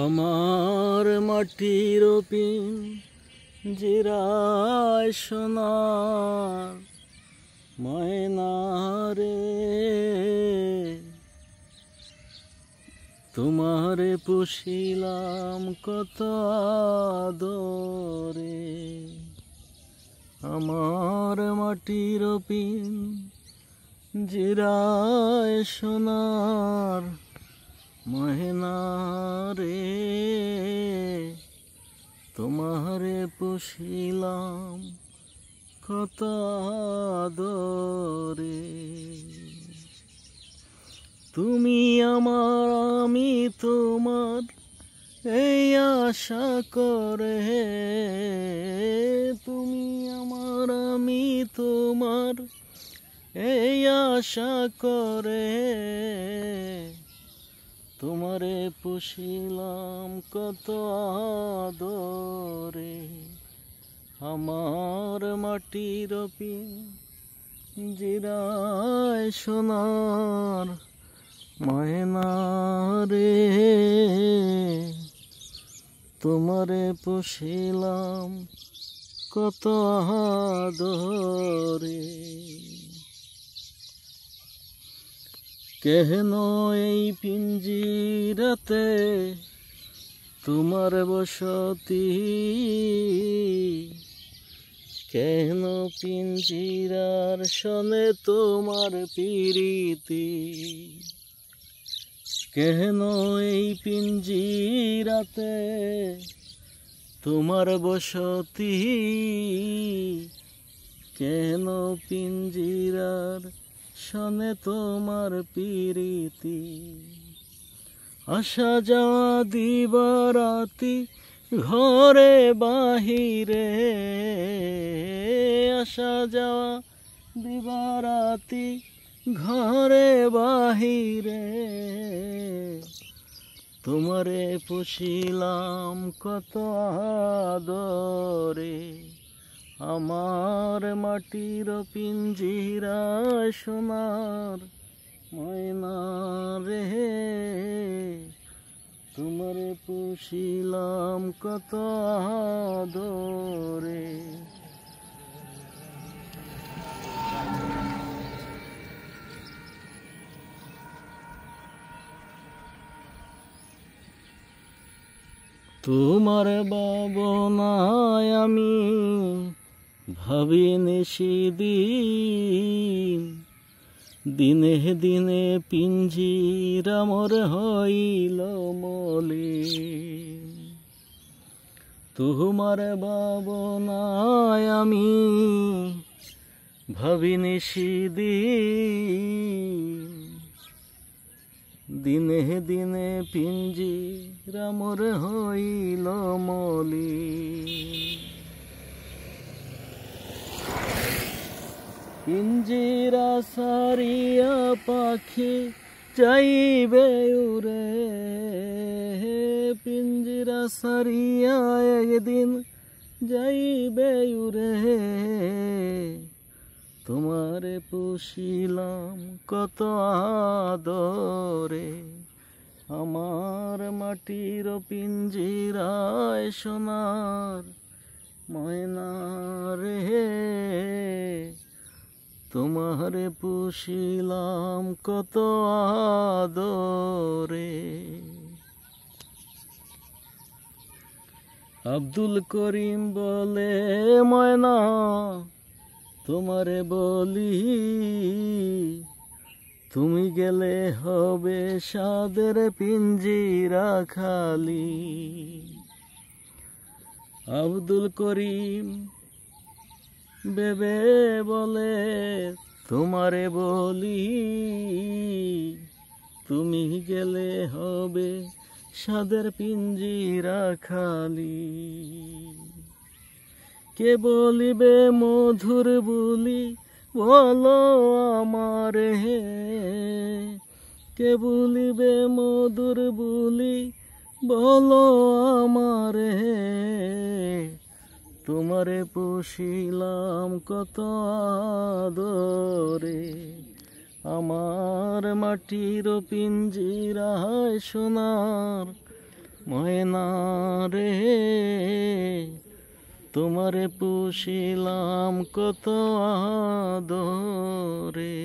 আমার মাটির পিঞ্জিরায় সোনার ময়না রে, তোমারে পুষিলাম কত আদরে। আমার মাটির পিঞ্জিরায় সোনার ময়না রে, তোমারে পুষিলাম কত আদরে। তুমি আমার আমি তোমার এই আশা করে, তুমি আমার আমি তোমার এই আশা করে, তোমারে পুষিলাম কত আদরে। আমার মাটির পিঞ্জিরায় সোনার ময়না রে, তোমারে পুষিলাম কত আদরে। কেন এই পিঞ্জিরাতে তোমার বসতি, কেন পিঞ্জিরার সনে তোমার প্রীতি, কেন এই পিঞ্জিরাতে তোমার বসতি, কেন পিঞ্জিরার সনে তোমার প্রীতি। আসা যাওয়া দিবারাতি ঘরে বাহিরে, আসা যাওয়া দিবারাতি ঘরে বাহিরে, তোমারে পুষিলাম কত আদরে। আমার মাটির পিঞ্জিরায় সোনার ময়না রে, তোমারে পুষিলাম কত আদরে। তোমার ভাবনায় আমি ভাবি নিশিদিন, দিনে দিনে পিঞ্জিরা মোর হইল মলিন। তোমার ভাবনায় আমি ভাবি নিশিদিন, দিনে দিনে পিঞ্জিরা মোর হইল মলিন। পিঞ্জিরা সারিয়া পাখি যাইবে উড়ে, পিঞ্জিরা সারিয়া একদিন যাইবে উড়ে, তোমারে পুষিলাম কত আদরে। আমার মাটির পিঞ্জিরায় সোনার ময়না রে, তোমারে পুষিলাম কত আদরে। আব্দুল করিম বলে ময়না তোমারে বলি, তুমি গেলে হবে সাদের পিঞ্জিরা খালি। আব্দুল করিম বেবে বলে তোমারে বলি, তুমি গেলে হবে সাদের পিঞ্জিরা খালি। কে বলিবে মধুর বুলি বলো আমারে, কে বলিবে মধুর বুলি বলো আমারে, তোমারে পুষিলাম কত আদরে। আমার মাটির পিঞ্জিরায় সোনার ময়না রে তোমারে পুষিলাম কত আদরে।